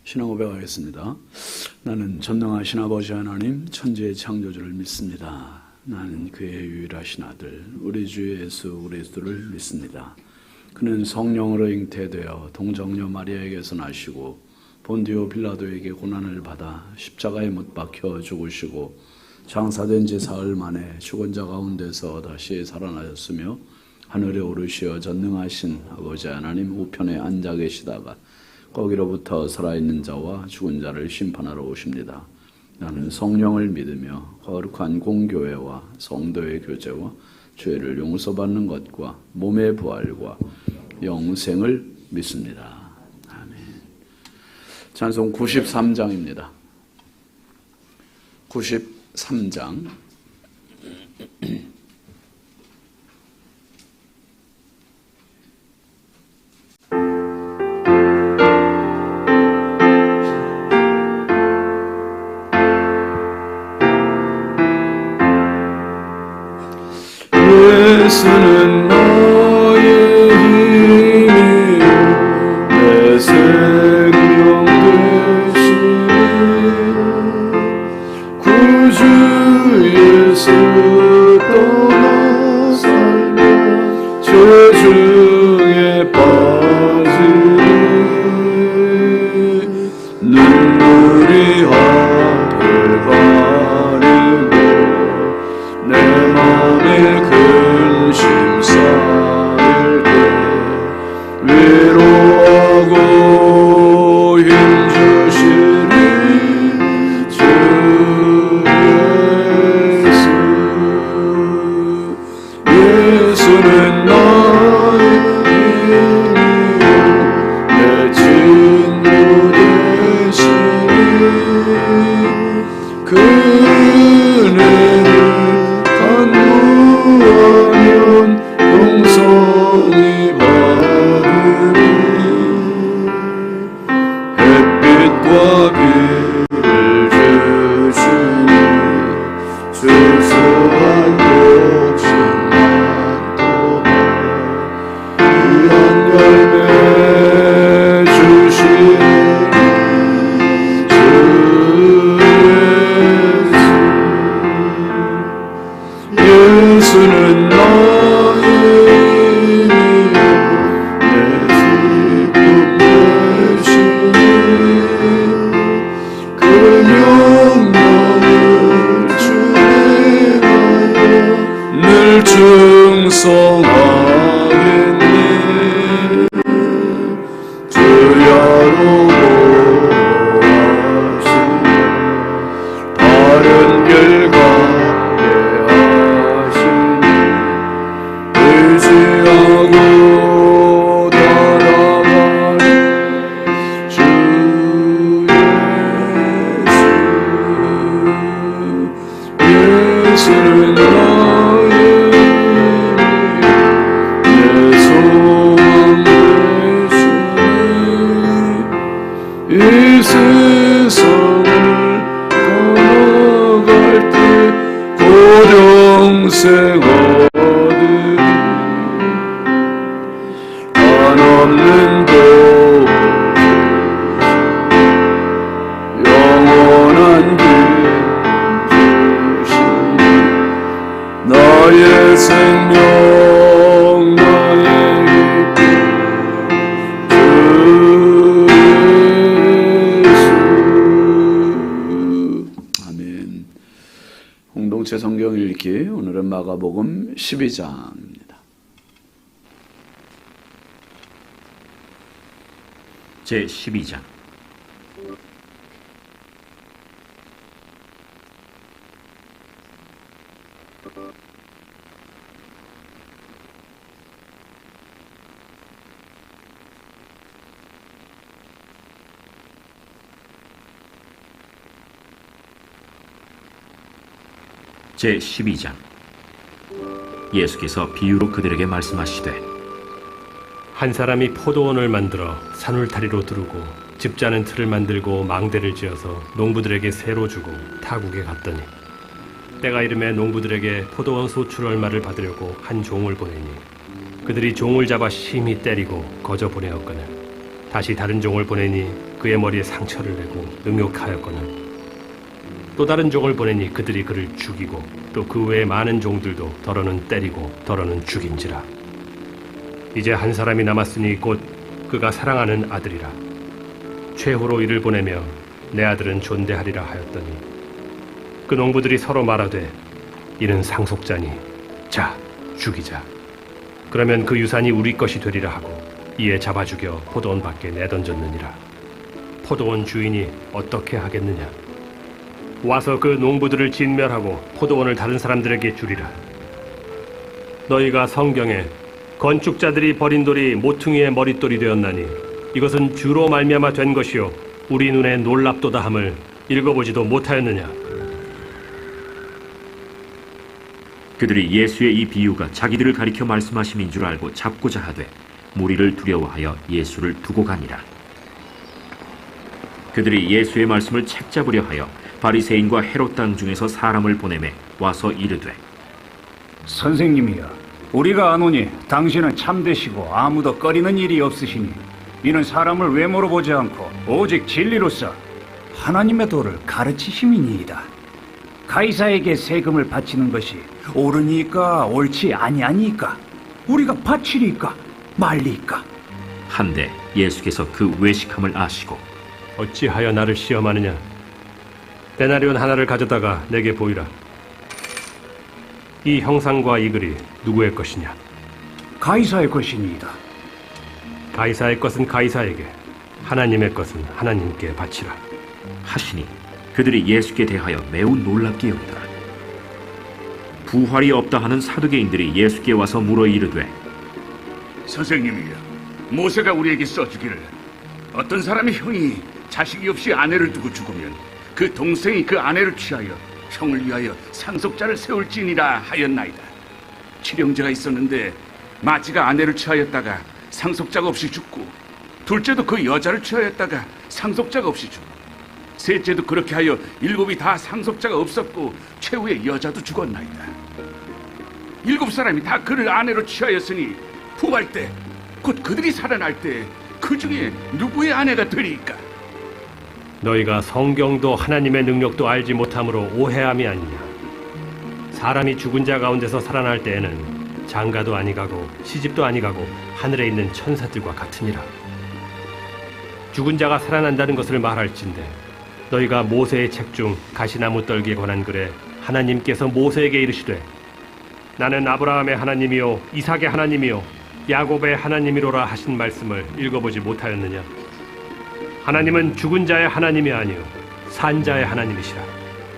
신앙 고백하겠습니다. 나는 전능하신 아버지 하나님 천지의 창조주를 믿습니다. 나는 그의 유일하신 아들 우리 주 예수 그리스도를 믿습니다. 그는 성령으로 잉태되어 동정녀 마리아에게서 나시고 본디오 빌라도에게 고난을 받아 십자가에 못 박혀 죽으시고 장사된 지 사흘 만에 죽은 자 가운데서 다시 살아나셨으며 하늘에 오르시어 전능하신 아버지 하나님 우편에 앉아 계시다가 거기로부터 살아있는 자와 죽은 자를 심판하러 오십니다. 나는 성령을 믿으며 거룩한 공교회와 성도의 교제와 죄를 용서받는 것과 몸의 부활과 영생을 믿습니다. 아멘. 찬송 93장입니다. 93장. 예수는 나의 힘이요 내 생명 되시네 구주 예수 떠나 살며 죄 중에 빠지네 눈물이 앞을 가리고 내 맘에 근심 쌓일 때 위로하고 힘주시는 주 예수. 예수는 나의 힘이요 내 친구 되시니 그는 간구하면 동성이 받으리 햇빛과 비를 주시니 수수한 욕심만 도봐 귀한 열매 주시니 주 예수는 나의 힘이요 내 슬픔 대신에 그 명령을 준행하여 늘 충성하겠네 주야로 모아시며 바른 길 가게 하시니 의지하고 따라가는 주 예수. 예수는 나의 힘이요 내 소망 되시니 이 세상을 떠나갈 때 고령생 얻으리 한없는 복을 영원한 길 주시니 나의 생명 나의 기쁨 주 예수. 아멘. 공동체 성경 읽기 오늘은 마가복음 12장입니다. 제 12장. 제 12장. 예수께서 비유로 그들에게 말씀하시되 한 사람이 포도원을 만들어 산울타리로 두르고 집 짜는 틀을 만들고 망대를 지어서 농부들에게 새로 주고 타국에 갔더니 때가 이름에 농부들에게 포도원 소출 얼마를 받으려고 한 종을 보내니 그들이 종을 잡아 심히 때리고 거저 보내었거늘 다시 다른 종을 보내니 그의 머리에 상처를 내고 능욕하였거늘 또 다른 종을 보내니 그들이 그를 죽이고 또 그 외에 많은 종들도 더러는 때리고 더러는 죽인지라. 이제 한 사람이 남았으니 곧 그가 사랑하는 아들이라. 최후로 이를 보내며 내 아들은 존대하리라 하였더니 그 농부들이 서로 말하되 이는 상속자니 자 죽이자. 그러면 그 유산이 우리 것이 되리라 하고 이에 잡아 죽여 포도원 밖에 내던졌느니라. 포도원 주인이 어떻게 하겠느냐? 와서 그 농부들을 진멸하고 포도원을 다른 사람들에게 주리라. 너희가 성경에 건축자들이 버린 돌이 모퉁이의 머릿돌이 되었나니 이것은 주로 말미암아 된 것이요 우리 눈에 놀랍도다 함을 읽어보지도 못하였느냐? 그들이 예수의 이 비유가 자기들을 가리켜 말씀하심인 줄 알고 잡고자 하되 무리를 두려워하여 예수를 두고 가니라. 그들이 예수의 말씀을 책잡으려 하여 바리새인과 헤롯 땅 중에서 사람을 보내매 와서 이르되 선생님이여, 우리가 아노니 당신은 참되시고 아무도 꺼리는 일이 없으시니 이는 사람을 외모로 보지 않고 오직 진리로서 하나님의 도를 가르치심이니이다. 가이사에게 세금을 바치는 것이 옳으니까 옳지 아니하니까 우리가 바치리까 말리까. 한데 예수께서 그 외식함을 아시고 어찌하여 나를 시험하느냐? 데나리온 하나를 가져다가 내게 보이라. 이 형상과 이 글이 누구의 것이냐? 가이사의 것이니이다. 가이사의 것은 가이사에게, 하나님의 것은 하나님께 바치라. 하시니 그들이 예수께 대하여 매우 놀랍게 여기더라. 부활이 없다 하는 사두개인들이 예수께 와서 물어 이르되 선생님이여, 모세가 우리에게 써주기를 어떤 사람의 형이 자식이 없이 아내를 두고 죽으면 그 동생이 그 아내를 취하여 형을 위하여 상속자를 세울지니라 하였나이다. 칠형제가 있었는데 마지가 아내를 취하였다가 상속자가 없이 죽고, 둘째도 그 여자를 취하였다가 상속자가 없이 죽고, 셋째도 그렇게 하여 일곱이 다 상속자가 없었고 최후에 여자도 죽었나이다. 일곱 사람이 다 그를 아내로 취하였으니 부활 때 곧 그들이 살아날 때 그 중에 누구의 아내가 되리까? 너희가 성경도 하나님의 능력도 알지 못함으로 오해함이 아니냐? 사람이 죽은 자 가운데서 살아날 때에는 장가도 아니가고 시집도 아니가고 하늘에 있는 천사들과 같으니라. 죽은 자가 살아난다는 것을 말할진대 너희가 모세의 책 중 가시나무 떨기에 관한 글에 하나님께서 모세에게 이르시되 나는 아브라함의 하나님이요 이삭의 하나님이요 야곱의 하나님이로라 하신 말씀을 읽어보지 못하였느냐? 하나님은 죽은 자의 하나님이 아니요 산 자의 하나님이시라.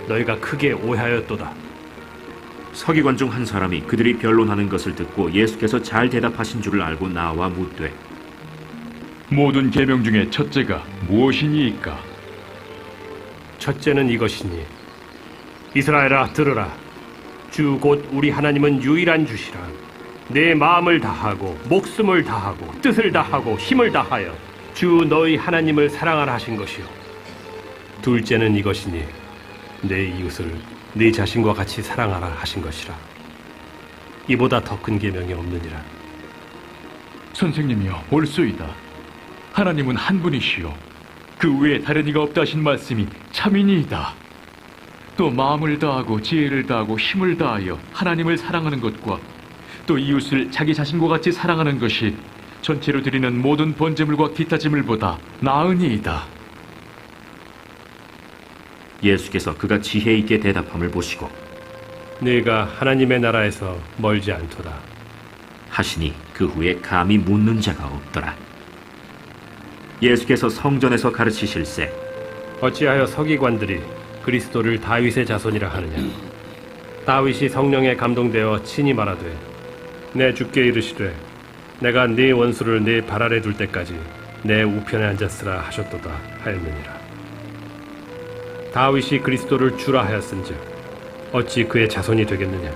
너희가 크게 오해하였도다. 서기관 중 한 사람이 그들이 변론하는 것을 듣고 예수께서 잘 대답하신 줄을 알고 나와 묻되 모든 계명 중에 첫째가 무엇이니이까? 첫째는 이것이니 이스라엘아 들으라. 주 곧 우리 하나님은 유일한 주시라. 내 마음을 다하고 목숨을 다하고 뜻을 다하고 힘을 다하여 주 너희 하나님을 사랑하라 하신 것이요. 둘째는 이것이니 내 이웃을 네 자신과 같이 사랑하라 하신 것이라. 이보다 더 큰 계명이 없느니라. 선생님이여, 옳소이다. 하나님은 한 분이시요 그 외에 다른 이가 없다 하신 말씀이 참이니이다. 또 마음을 다하고 지혜를 다하고 힘을 다하여 하나님을 사랑하는 것과 또 이웃을 자기 자신과 같이 사랑하는 것이 전체로 드리는 모든 번제물과 기타 제물보다 나으니이다. 예수께서 그가 지혜 있게 대답함을 보시고 네가 하나님의 나라에서 멀지 않도다 하시니 그 후에 감히 묻는 자가 없더라. 예수께서 성전에서 가르치실세 어찌하여 서기관들이 그리스도를 다윗의 자손이라 하느냐? 다윗이 성령에 감동되어 친히 말하되 내 주께 이르시되 내가 네 원수를 네 발 아래 둘 때까지 내 우편에 앉았으라 하셨도다 하였느니라. 다윗이 그리스도를 주라 하였은즉 어찌 그의 자손이 되겠느냐?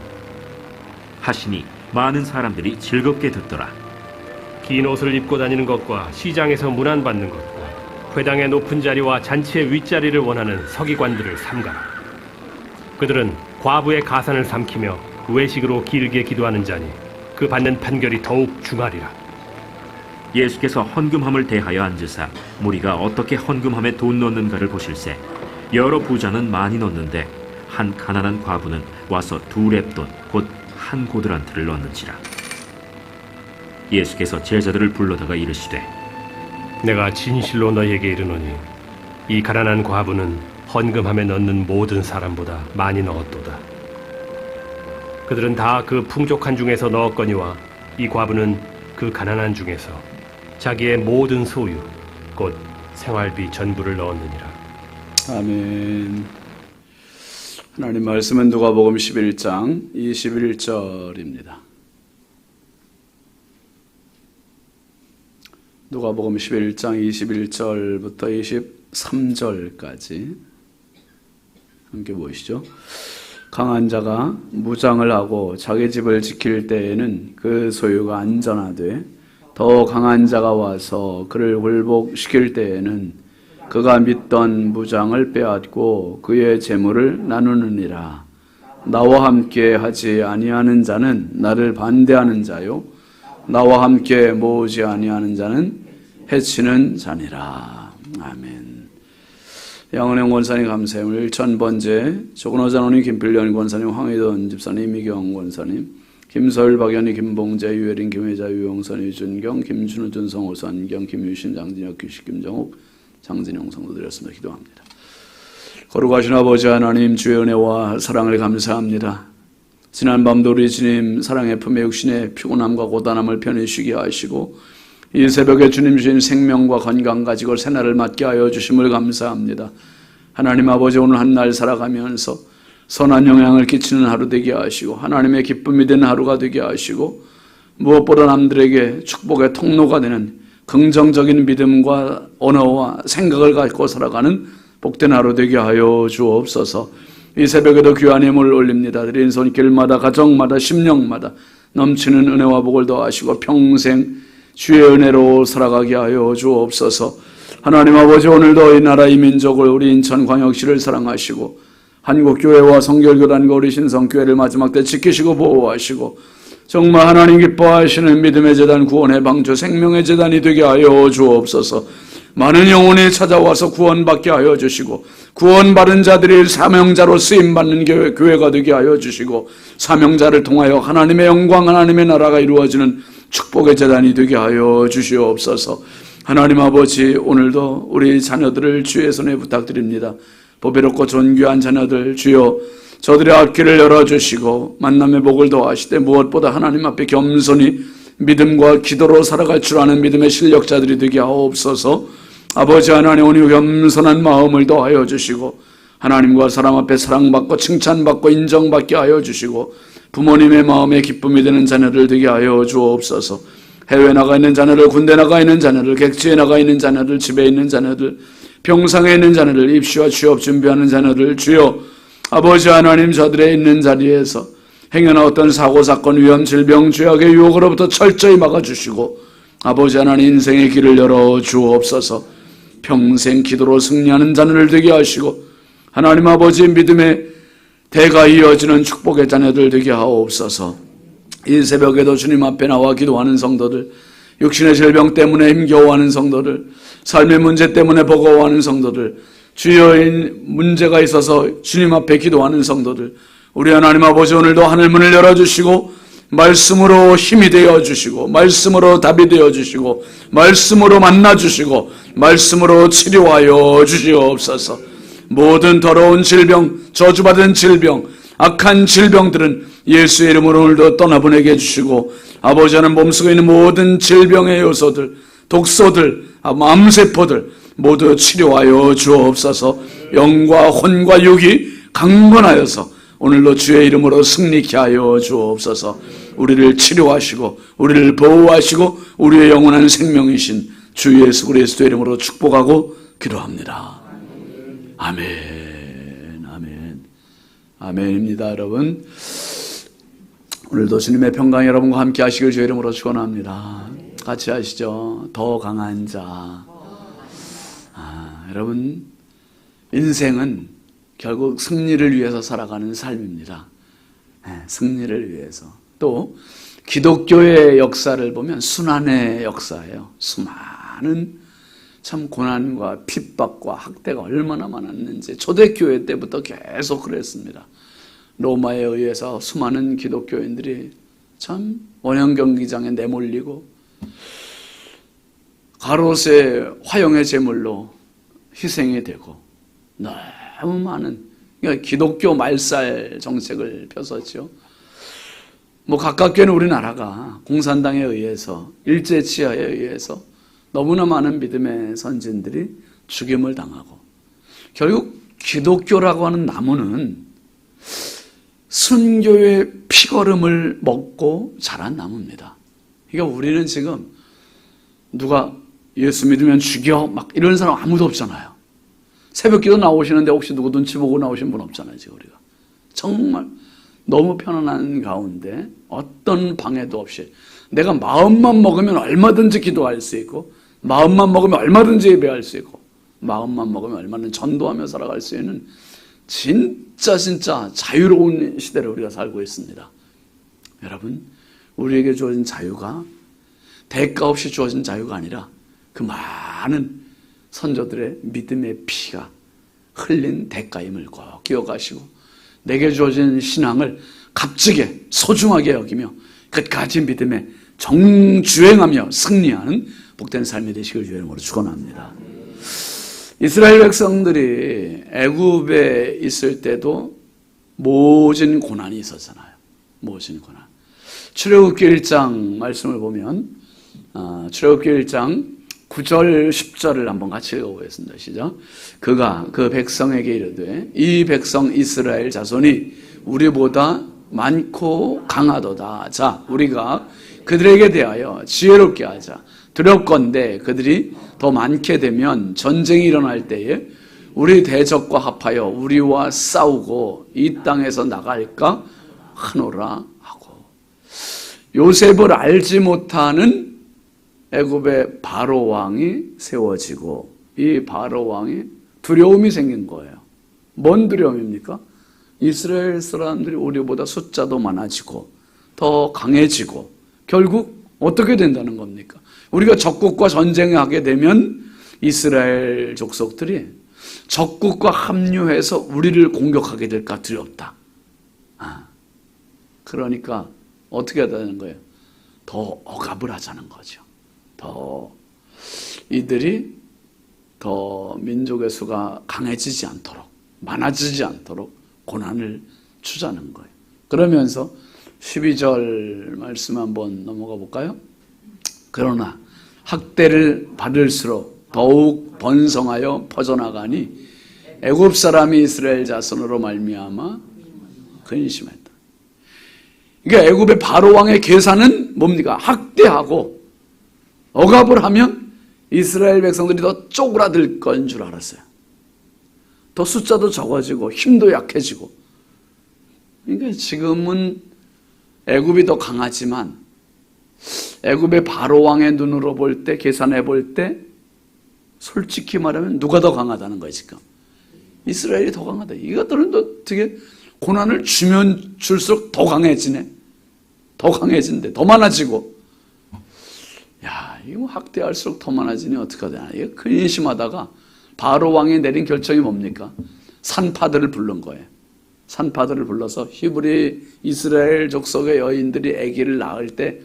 하시니 많은 사람들이 즐겁게 듣더라. 긴 옷을 입고 다니는 것과 시장에서 문안받는 것과 회당의 높은 자리와 잔치의 윗자리를 원하는 서기관들을 삼가라. 그들은 과부의 가산을 삼키며 외식으로 길게 기도하는 자니 그 받는 판결이 더욱 중하리라. 예수께서 헌금함을 대하여 앉으사 무리가 어떻게 헌금함에 돈 넣는가를 보실세 여러 부자는 많이 넣는데 한 가난한 과부는 와서 2렙돈 곧 한 고드란트를 넣는지라. 예수께서 제자들을 불러다가 이르시되 내가 진실로 너희에게 이르노니 이 가난한 과부는 헌금함에 넣는 모든 사람보다 많이 넣었도다. 그들은 다 그 풍족한 중에서 넣었거니와 이 과부는 그 가난한 중에서 자기의 모든 소유 곧 생활비 전부를 넣었느니라. 아멘. 하나님 말씀은 누가복음 11장 21절입니다. 누가복음 11장 21절부터 23절까지 함께 보시죠. 강한 자가 무장을 하고 자기 집을 지킬 때에는 그 소유가 안전하되 더 강한 자가 와서 그를 굴복시킬 때에는 그가 믿던 무장을 빼앗고 그의 재물을 나누느니라. 나와 함께 하지 아니하는 자는 나를 반대하는 자요 나와 함께 모으지 아니하는 자는 해치는 자니라. 아멘. 양은영 권사님 감사해요. 1000번째 조근호장로님, 김필련 권사님, 황희돈 집사님, 이경 권사님, 김서율, 박연희, 김봉재, 유혜린, 김혜자, 유용선, 유준경, 김준우, 준성호, 선경, 김유신, 장진혁, 규식, 김정욱, 장진영 성도드렸습니다. 기도합니다. 거룩하신 아버지 하나님, 주의 은혜와 사랑을 감사합니다. 지난밤도 우리 주님 사랑의 품에 육신의 피곤함과 고단함을 편히 쉬게 하시고 이 새벽에 주님 주신 생명과 건강 가지고 새날을 맞게 하여 주심을 감사합니다. 하나님 아버지, 오늘 한 날 살아가면서 선한 영향을 끼치는 하루 되게 하시고 하나님의 기쁨이 되는 하루가 되게 하시고 무엇보다 남들에게 축복의 통로가 되는 긍정적인 믿음과 언어와 생각을 갖고 살아가는 복된 하루 되게 하여 주옵소서. 이 새벽에도 귀한 예물을 올립니다. 드린 손길마다 가정마다 심령마다 넘치는 은혜와 복을 더하시고 평생 주의 은혜로 살아가게 하여 주옵소서. 하나님 아버지, 오늘도 이 나라 이 민족을 우리 인천광역시를 사랑하시고 한국교회와 성결교단과 우리 신성교회를 마지막 때 지키시고 보호하시고 정말 하나님 기뻐하시는 믿음의 재단, 구원의 방주, 생명의 재단이 되게 하여 주옵소서. 많은 영혼이 찾아와서 구원받게 하여 주시고 구원받은 자들이 사명자로 쓰임받는 교회가 되게 하여 주시고 사명자를 통하여 하나님의 영광, 하나님의 나라가 이루어지는 축복의 재단이 되게 하여 주시옵소서. 하나님 아버지, 오늘도 우리 자녀들을 주의 손에 부탁드립니다. 보배롭고 존귀한 자녀들, 주여 저들의 앞길을 열어주시고 만남의 복을 더하시되 무엇보다 하나님 앞에 겸손히 믿음과 기도로 살아갈 줄 아는 믿음의 실력자들이 되게 하옵소서. 아버지 하나님, 오늘 겸손한 마음을 더하여 주시고 하나님과 사람 앞에 사랑받고 칭찬받고 인정받게 하여 주시고 부모님의 마음에 기쁨이 되는 자녀들 되게 하여 주옵소서. 해외 나가 있는 자녀들, 군대 나가 있는 자녀들, 객지에 나가 있는 자녀들, 집에 있는 자녀들, 병상에 있는 자녀들, 입시와 취업 준비하는 자녀들, 주여 아버지 하나님, 저들의 있는 자리에서 행여나 어떤 사고, 사건, 위험, 질병, 죄악의 유혹으로부터 철저히 막아주시고 아버지 하나님, 인생의 길을 열어 주옵소서. 평생 기도로 승리하는 자녀를 되게 하시고 하나님 아버지, 믿음의 대가 이어지는 축복의 자녀들 되게 하옵소서. 이 새벽에도 주님 앞에 나와 기도하는 성도들, 육신의 질병 때문에 힘겨워하는 성도들, 삶의 문제 때문에 버거워하는 성도들, 주여인 문제가 있어서 주님 앞에 기도하는 성도들, 우리 하나님 아버지, 오늘도 하늘문을 열어주시고 말씀으로 힘이 되어주시고 말씀으로 답이 되어주시고 말씀으로 만나주시고 말씀으로 치료하여 주시옵소서. 모든 더러운 질병, 저주받은 질병, 악한 질병들은 예수의 이름으로 오늘도 떠나보내게 해주시고 아버지 하나님, 몸속에 있는 모든 질병의 요소들, 독소들, 암세포들 모두 치료하여 주옵소서. 영과 혼과 육이 강건하여서 오늘도 주의 이름으로 승리케 하여 주옵소서. 우리를 치료하시고 우리를 보호하시고 우리의 영원한 생명이신 주 예수 그리스도의 이름으로 축복하고 기도합니다. 아멘, 아멘, 아멘입니다. 여러분, 오늘도 주님의 평강이 여러분과 함께 하시길 주의 이름으로 축원합니다. 같이 하시죠. 더 강한 자. 여러분, 인생은 결국 승리를 위해서 살아가는 삶입니다. 승리를 위해서. 또 기독교의 역사를 보면 순환의 역사예요. 수많은 참 고난과 핍박과 학대가 얼마나 많았는지 초대교회 때부터 계속 그랬습니다. 로마에 의해서 수많은 기독교인들이 참 원형 경기장에 내몰리고 가롯의 화형의 제물로 희생이 되고 너무 많은, 그러니까 기독교 말살 정책을 펴섰죠. 뭐 가깝게는 우리나라가 공산당에 의해서 일제치하에 의해서 너무나 많은 믿음의 선진들이 죽임을 당하고 결국 기독교라고 하는 나무는 순교의 피거름을 먹고 자란 나무입니다. 그러니까 우리는 지금 누가 예수 믿으면 죽여 막 이런 사람 아무도 없잖아요. 새벽기도 나오시는데 혹시 누구 눈치 보고 나오신 분 없잖아요. 지금 우리가 정말 너무 편안한 가운데 어떤 방해도 없이 내가 마음만 먹으면 얼마든지 기도할 수 있고 마음만 먹으면 얼마든지 예배할 수 있고 마음만 먹으면 얼마든지 전도하며 살아갈 수 있는 진짜 자유로운 시대를 우리가 살고 있습니다. 여러분, 우리에게 주어진 자유가 대가 없이 주어진 자유가 아니라 그 많은 선조들의 믿음의 피가 흘린 대가임을 꼭 기억하시고 내게 주어진 신앙을 값지게 소중하게 여기며 끝까지 믿음에 정주행하며 승리하는 복된 삶이 되시길 주의 이름으로 축원합니다. 이스라엘 백성들이 애굽에 있을 때도 모진 고난이 있었잖아요. 모진 고난. 출애굽기 1장 말씀을 보면 출애굽기 1장 9절 10절을 한번 같이 읽어보겠습니다. 시작. 그가 그 백성에게 이르되 이 백성 이스라엘 자손이 우리보다 많고 강하도다. 자, 우리가 그들에게 대하여 지혜롭게 하자. 두렵건대 그들이 더 많게 되면 전쟁이 일어날 때에 우리 대적과 합하여 우리와 싸우고 이 땅에서 나갈까 하노라 하고, 요셉을 알지 못하는 애굽의 바로 왕이 세워지고 이 바로 왕이 두려움이 생긴 거예요. 뭔 두려움입니까? 이스라엘 사람들이 우리보다 숫자도 많아지고 더 강해지고 결국 어떻게 된다는 겁니까? 우리가 적국과 전쟁하게 되면 이스라엘 족속들이 적국과 합류해서 우리를 공격하게 될까 두렵다. 그러니까 어떻게 하자는 거예요? 더 억압을 하자는 거죠. 더 이들이 더 민족의 수가 강해지지 않도록, 많아지지 않도록 고난을 주자는 거예요. 그러면서 12절 말씀 한번 넘어가 볼까요? 그러나 학대를 받을수록 더욱 번성하여 퍼져나가니 애굽 사람이 이스라엘 자손으로 말미암아 근심했다. 그러니까 애굽의 바로 왕의 계산은 뭡니까? 학대하고 억압을 하면 이스라엘 백성들이 더 쪼그라들 건 줄 알았어요. 더 숫자도 적어지고 힘도 약해지고. 그러니까 지금은 애굽이 더 강하지만 애굽의 바로 왕의 눈으로 볼 때, 계산해 볼 때 솔직히 말하면 누가 더 강하다는 거예요. 지금 이스라엘이 더 강하다. 이것들은 또 되게 고난을 주면 줄수록 더 강해지네. 더 강해진대. 더 많아지고. 야, 이거 학대할수록 더 많아지니 어떻게 되나. 이거 근심하다가 바로 왕이 내린 결정이 뭡니까? 산파들을 부른 거예요. 산파들을 불러서 히브리 이스라엘 족속의 여인들이 아기를 낳을 때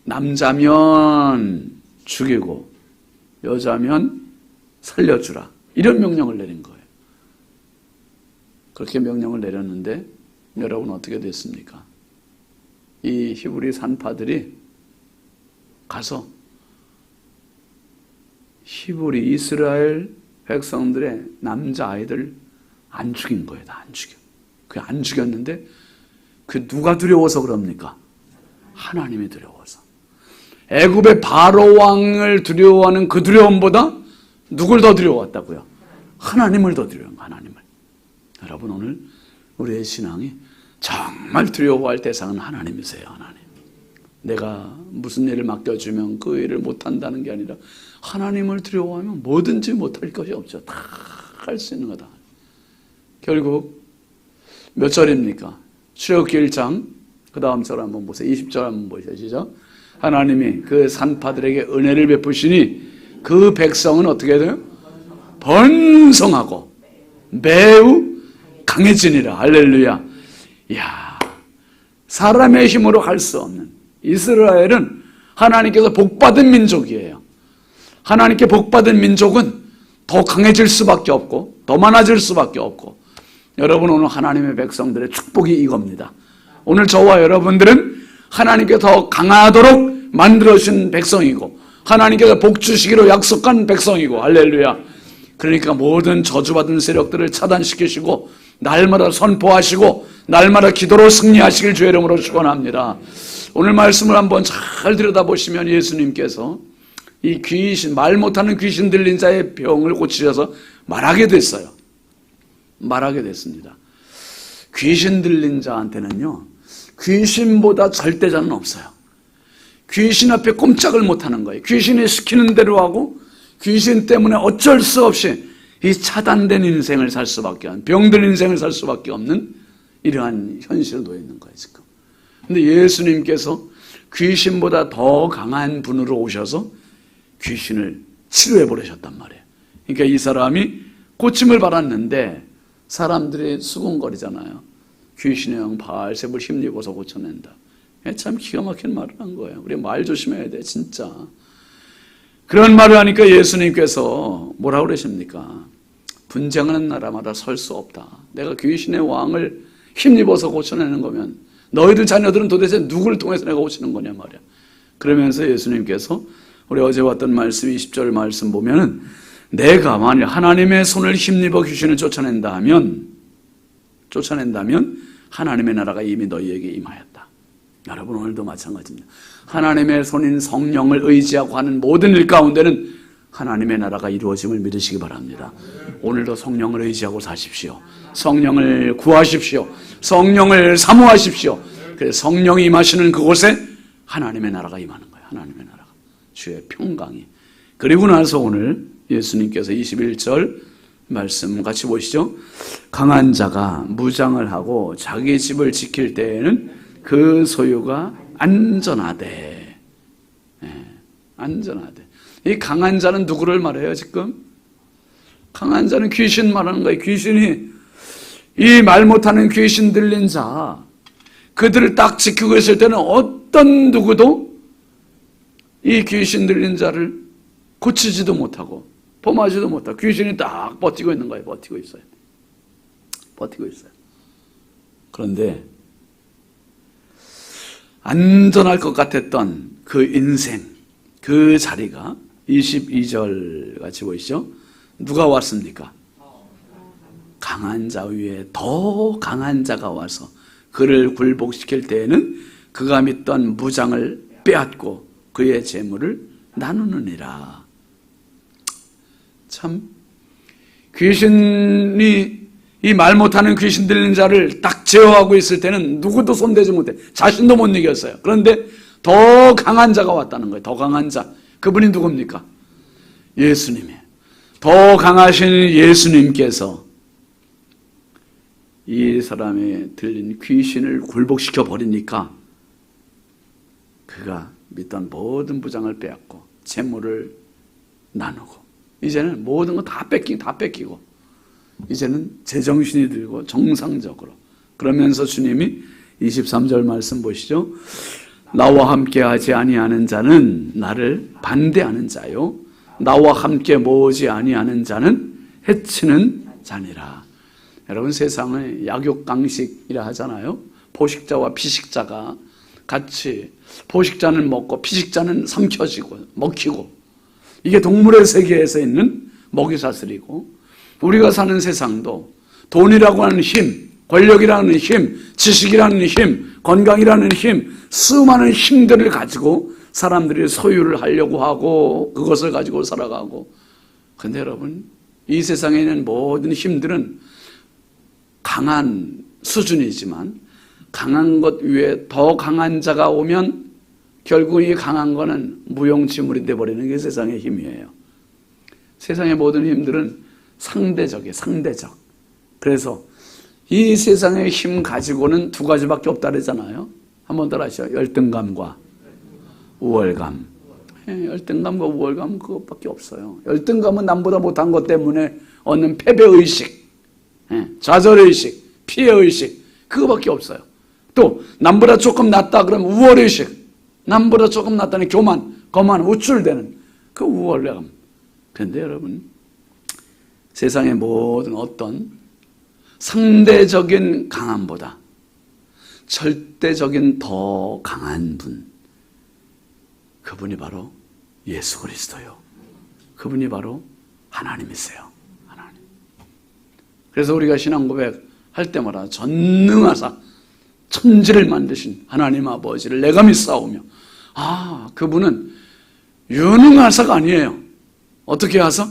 남자면 죽이고 여자면 살려주라. 이런 명령을 내린 거예요. 그렇게 명령을 내렸는데 여러분 어떻게 됐습니까? 이 히브리 산파들이 가서 히브리 이스라엘 백성들의 남자아이들 안 죽인 거예요. 다 안 죽여. 그 안 죽였는데 그 누가 두려워서 그럽니까? 하나님이 두려워서. 애굽의 바로 왕을 두려워하는 그 두려움보다 누굴 더 두려워했다고요? 하나님을 더 두려운 거예요. 하나님을. 여러분 오늘 우리의 신앙이 정말 두려워할 대상은 하나님이세요. 하나님. 내가 무슨 일을 맡겨주면 그 일을 못한다는 게 아니라 하나님을 두려워하면 뭐든지 못할 것이 없죠. 다 할 수 있는 거다. 결국 몇 절입니까? 출애굽기 1장 그 다음 절 한번 보세요. 20절 한번 보시죠. 하나님이 그 산파들에게 은혜를 베푸시니 그 백성은 어떻게 돼요? 번성하고 매우 강해지니라. 할렐루야. 이야, 사람의 힘으로 할 수 없는 이스라엘은 하나님께서 복받은 민족이에요. 하나님께 복받은 민족은 더 강해질 수밖에 없고 더 많아질 수밖에 없고, 여러분 오늘 하나님의 백성들의 축복이 이겁니다. 오늘 저와 여러분들은 하나님께 더 강하도록 만들어주신 백성이고 하나님께서 복 주시기로 약속한 백성이고, 할렐루야. 그러니까 모든 저주받은 세력들을 차단시키시고 날마다 선포하시고 날마다 기도로 승리하시길 주의 이름으로 축원합니다. 오늘 말씀을 한번 잘 들여다보시면 예수님께서 이 귀신, 말 못하는 귀신 들린 자의 병을 고치셔서 말하게 됐어요. 말하게 됐습니다. 귀신 들린 자한테는요, 귀신보다 절대자는 없어요. 귀신 앞에 꼼짝을 못하는 거예요. 귀신이 시키는 대로 하고 귀신 때문에 어쩔 수 없이 이 차단된 인생을 살 수밖에 없는, 병든 인생을 살 수밖에 없는 이러한 현실에 놓여 있는 거예요 지금. 근데 예수님께서 귀신보다 더 강한 분으로 오셔서 귀신을 치료해 버리셨단 말이에요. 그러니까 이 사람이 고침을 받았는데 사람들이 수군거리잖아요. 귀신의 영 바알세불 힘입어서 고쳐낸다. 참 기가 막힌 말을 한 거예요. 우리 말 조심해야 돼 진짜. 그런 말을 하니까 예수님께서 뭐라고 그러십니까? 분쟁하는 나라마다 설 수 없다. 내가 귀신의 왕을 힘입어서 고쳐내는 거면 너희들 자녀들은 도대체 누구를 통해서 내가 고치는 거냐 말이야. 그러면서 예수님께서 우리 어제 봤던 말씀 20절 말씀 보면은 내가 만일 하나님의 손을 힘입어 귀신을 쫓아낸다면 하나님의 나라가 이미 너희에게 임하였다. 여러분 오늘도 마찬가지입니다. 하나님의 손인 성령을 의지하고 하는 모든 일 가운데는 하나님의 나라가 이루어짐을 믿으시기 바랍니다. 오늘도 성령을 의지하고 사십시오. 성령을 구하십시오. 성령을 사모하십시오. 그래서 성령이 임하시는 그곳에 하나님의 나라가 임하는 거예요. 하나님의 나라가. 주의 평강이. 그리고 나서 오늘 예수님께서 21절 말씀 같이 보시죠. 강한 자가 무장을 하고 자기 집을 지킬 때에는 그 소유가 안전하되. 안전하되. 이 강한 자는 누구를 말해요 지금? 강한 자는 귀신 말하는 거예요. 귀신이 이 말 못하는 귀신 들린 자, 그들을 딱 지키고 있을 때는 어떤 누구도 이 귀신 들린 자를 고치지도 못하고 범하지도 못하고 귀신이 딱 버티고 있는 거예요. 버티고 있어요. 그런데 안전할 것 같았던 그 인생, 그 자리가 22절 같이 보이시죠? 누가 왔습니까? 강한 자 위에 더 강한 자가 와서 그를 굴복시킬 때에는 그가 믿던 무장을 빼앗고 그의 재물을 나누느니라. 참 귀신이 이 말 못하는 귀신 들린 자를 딱 제어하고 있을 때는 누구도 손대지 못해. 자신도 못 이겼어요. 그런데 더 강한 자가 왔다는 거예요. 더 강한 자. 그분이 누굽니까? 예수님이에요. 더 강하신 예수님께서 이 사람의 들린 귀신을 굴복시켜 버리니까 그가 믿던 모든 부장을 빼앗고 재물을 나누고 이제는 모든 거 다 뺏기고 이제는 제정신이 들고 정상적으로. 그러면서 주님이 23절 말씀 보시죠. 나와 함께 하지 아니하는 자는 나를 반대하는 자요 나와 함께 모으지 아니하는 자는 해치는 자니라. 여러분 세상을 약육강식이라 하잖아요. 포식자와 피식자가 같이 포식자는 먹고 피식자는 삼켜지고 먹히고, 이게 동물의 세계에서 있는 먹이사슬이고, 우리가 사는 세상도 돈이라고 하는 힘, 권력이라는 힘, 지식이라는 힘, 건강이라는 힘, 수많은 힘들을 가지고 사람들이 소유를 하려고 하고 그것을 가지고 살아가고. 근데 여러분 이 세상에 있는 모든 힘들은 강한 수준이지만 강한 것 위에 더 강한 자가 오면 결국 이 강한 거는 무용지물이 돼버리는 게 세상의 힘이에요. 세상의 모든 힘들은 상대적이에요. 상대적. 그래서 이 세상의 힘 가지고는 두 가지밖에 없다 그러잖아요. 한번 따라 하시죠. 열등감과 우월감. 열등감과 우월감은 그것밖에 없어요. 열등감은 남보다 못한 것 때문에 얻는 패배의식, 좌절의식, 피해의식, 그거밖에 없어요. 또 남보다 조금 낫다 그러면 우월의식, 남보다 조금 낫다는 교만, 거만, 우쭐대는 그 우월감. 그런데 여러분, 세상의 모든 어떤 상대적인 강함보다 절대적인 더 강한 분, 그분이 바로 예수 그리스도요. 그분이 바로 하나님이세요. 하나님. 그래서 우리가 신앙 고백할 때마다 전능하사 천지를 만드신 하나님 아버지를 내가 믿사오며, 그분은 유능하사가 아니에요. 어떻게 하사?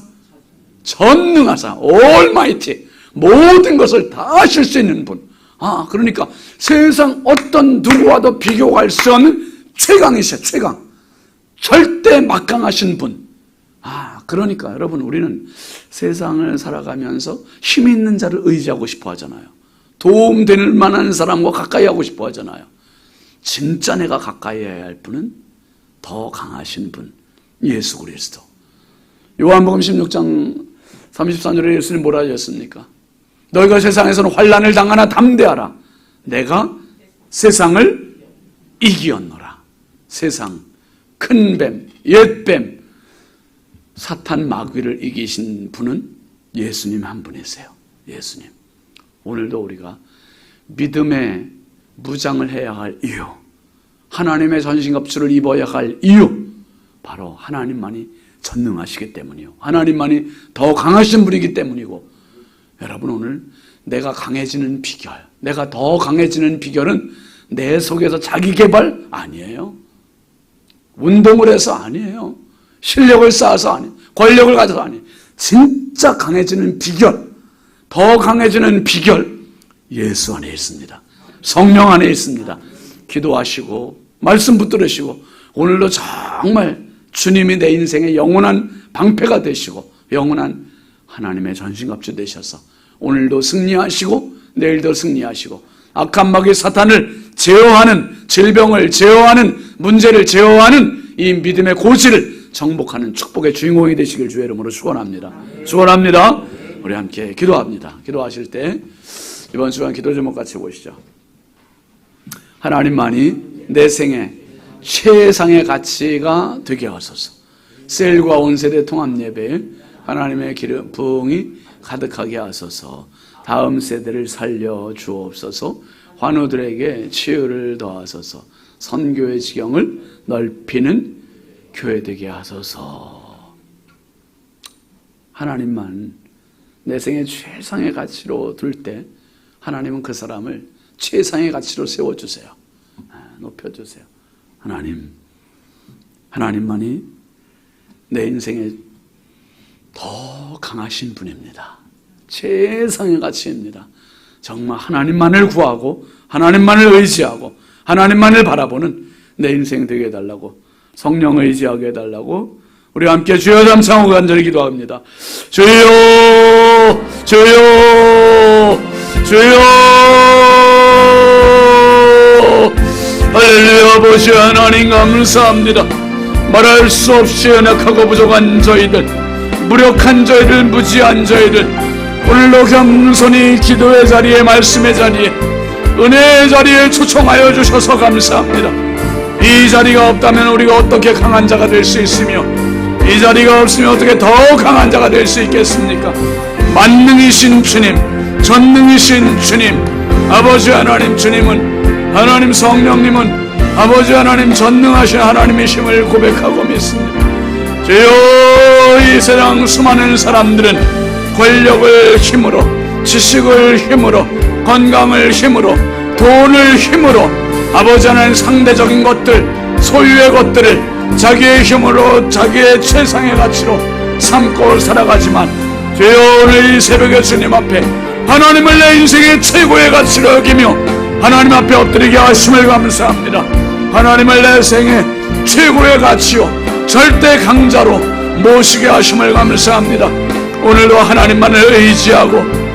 전능하사, 올마이티, 모든 것을 다 하실 수 있는 분. 그러니까 세상 어떤 누구와도 비교할 수 없는 최강이세요. 최강. 절대 막강하신 분. 그러니까 여러분, 우리는 세상을 살아가면서 힘 있는 자를 의지하고 싶어 하잖아요. 도움될 만한 사람과 가까이 하고 싶어 하잖아요. 진짜 내가 가까이 해야 할 분은 더 강하신 분, 예수 그리스도. 요한복음 16장 34절에 예수님 뭐라 하셨습니까? 너희가 세상에서는 환난을 당하나 담대하라. 내가 세상을 이기었노라. 세상, 큰 뱀, 옛뱀, 사탄 마귀를 이기신 분은 예수님 한 분이세요. 예수님. 오늘도 우리가 믿음의 무장을 해야 할 이유, 하나님의 전신갑주를 입어야 할 이유, 바로 하나님만이 전능하시기 때문이요. 하나님만이 더 강하신 분이기 때문이고, 여러분, 오늘 내가 강해지는 비결, 내가 더 강해지는 비결은 내 속에서 자기 개발 아니에요. 운동을 해서 아니에요. 실력을 쌓아서 아니에요. 권력을 가져서 아니에요. 진짜 강해지는 비결, 더 강해지는 비결, 예수 안에 있습니다. 성령 안에 있습니다. 기도하시고 말씀 붙들으시고 오늘도 정말 주님이 내 인생의 영원한 방패가 되시고 영원한 하나님의 전신갑주 되셔서 오늘도 승리하시고 내일도 승리하시고 악한 마귀 사탄을 제어하는, 질병을 제어하는, 문제를 제어하는 이 믿음의 고지를 정복하는 축복의 주인공이 되시길 주의 이름으로 축원합니다. 축원합니다. 우리 함께 기도합니다. 기도하실 때 이번 주간 기도 제목 같이 보시죠. 하나님만이 내 생에 최상의 가치가 되게 하소서. 셀과 온 세대 통합 예배에 하나님의 기름 부흥이 가득하게 하소서. 다음 세대를 살려 주옵소서. 환우들에게 치유를 더하소서. 선교의 지경을 넓히는 교회 되게 하소서. 하나님만 내 생의 최상의 가치로 둘 때 하나님은 그 사람을 최상의 가치로 세워주세요. 높여주세요. 하나님만이 내 인생에 더 강하신 분입니다. 최상의 가치입니다. 정말 하나님만을 구하고 하나님만을 의지하고 하나님만을 바라보는 내 인생 되게 해달라고, 성령 의지하게 해달라고 우리 함께 주여 감사하고 간절히 기도합니다. 주여, 주여, 주여. 할렐루야. 아버지 하나님 감사합니다. 말할 수 없이 연약하고 부족한 저희들, 무력한 저희들, 무지한 저희들, 오늘도 겸손히 기도의 자리에, 말씀의 자리에, 은혜의 자리에 초청하여 주셔서 감사합니다. 이 자리가 없다면 우리가 어떻게 강한 자가 될 수 있으며, 이 자리가 없으면 어떻게 더 강한 자가 될 수 있겠습니까? 만능이신 주님, 전능이신 주님, 아버지 하나님, 주님은, 하나님 성령님은 아버지 하나님 전능하신 하나님이심을 고백하고 믿습니다. 주여, 이 세상 수많은 사람들은 권력을 힘으로, 지식을 힘으로, 건강을 힘으로, 돈을 힘으로 아버지 하나님 상대적인 것들, 소유의 것들을 자기의 힘으로, 자기의 최상의 가치로 삼고 살아가지만, 주여, 오늘 이 새벽에 주님 앞에 하나님을 내 인생의 최고의 가치로 여기며 하나님 앞에 엎드리게 하심을 감사합니다. 하나님을 내 생의 최고의 가치요 절대 강자로 모시게 하심을 감사합니다. 오늘도 하나님만을 의지하고